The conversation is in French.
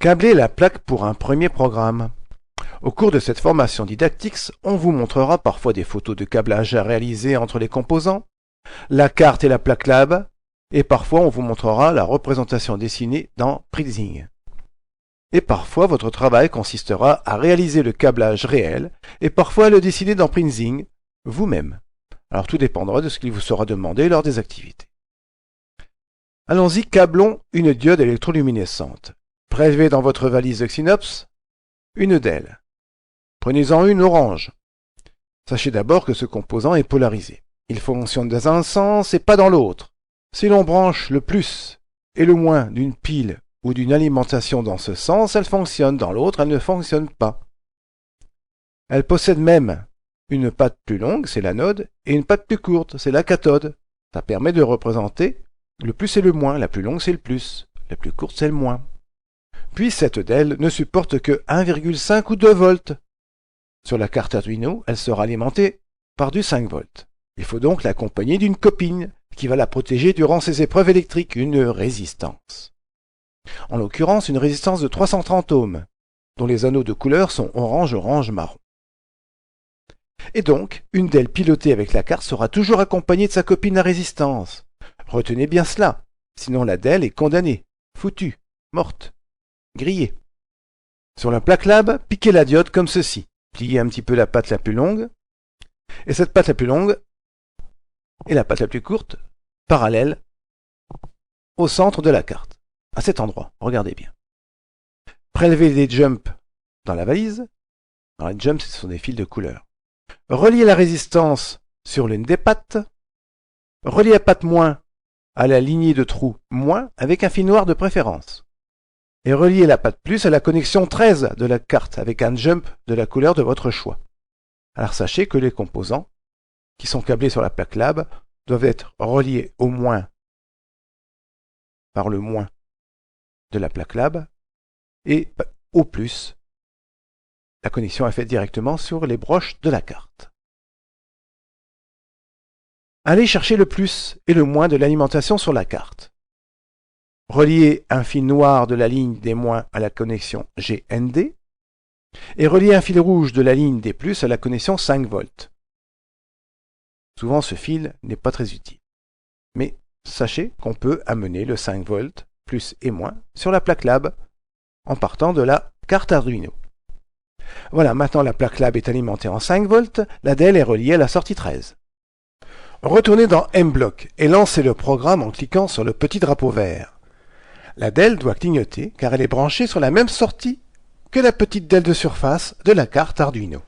Câbler la plaque pour un premier programme. Au cours de cette formation didactique, on vous montrera parfois des photos de câblage à réaliser entre les composants, la carte et la plaque lab, et parfois on vous montrera la représentation dessinée dans Printzing. Et parfois votre travail consistera à réaliser le câblage réel, et parfois à le dessiner dans Printzing vous-même. Alors tout dépendra de ce qu'il vous sera demandé lors des activités. Allons-y, câblons une diode électroluminescente. Prélevez dans votre valise de Xinops une DEL. Prenez-en une orange. Sachez d'abord que ce composant est polarisé. Il fonctionne dans un sens et pas dans l'autre. Si l'on branche le plus et le moins d'une pile ou d'une alimentation dans ce sens, elle fonctionne, dans l'autre, elle ne fonctionne pas. Elle possède même une patte plus longue, c'est l'anode, et une patte plus courte, c'est la cathode. Ça permet de représenter le plus et le moins. La plus longue, c'est le plus. La plus courte, c'est le moins. Puis cette DEL ne supporte que 1,5 ou 2 volts. Sur la carte Arduino, elle sera alimentée par du 5 volts. Il faut donc l'accompagner d'une copine qui va la protéger durant ses épreuves électriques, une résistance. En l'occurrence, une résistance de 330 ohms, dont les anneaux de couleur sont orange, orange, marron. Et donc, une DEL pilotée avec la carte sera toujours accompagnée de sa copine à résistance. Retenez bien cela, sinon la DEL est condamnée, foutue, morte, grillée. Sur la plaque lab, piquez la diode comme ceci. Pliez un petit peu la patte la plus longue, et cette patte la plus longue et la patte la plus courte, parallèles au centre de la carte, à cet endroit, regardez bien. Prélevez les jumps dans la valise. Alors les jumps, ce sont des fils de couleur. Reliez la résistance sur l'une des pattes. Reliez la patte moins à la lignée de trous moins avec un fil noir de préférence. Et reliez la patte plus à la connexion 13 de la carte avec un jump de la couleur de votre choix. Alors sachez que les composants qui sont câblés sur la plaque lab doivent être reliés au moins par le moins de la plaque lab et au plus. La connexion est faite directement sur les broches de la carte. Allez chercher le plus et le moins de l'alimentation sur la carte. Reliez un fil noir de la ligne des moins à la connexion GND et reliez un fil rouge de la ligne des plus à la connexion 5 volts. Souvent ce fil n'est pas très utile. Mais sachez qu'on peut amener le 5 volts plus et moins sur la plaque lab en partant de la carte Arduino. Voilà, maintenant la plaque lab est alimentée en 5 volts, la DEL est reliée à la sortie 13. Retournez dans MBlock et lancez le programme en cliquant sur le petit drapeau vert. La DEL doit clignoter car elle est branchée sur la même sortie que la petite DEL de surface de la carte Arduino.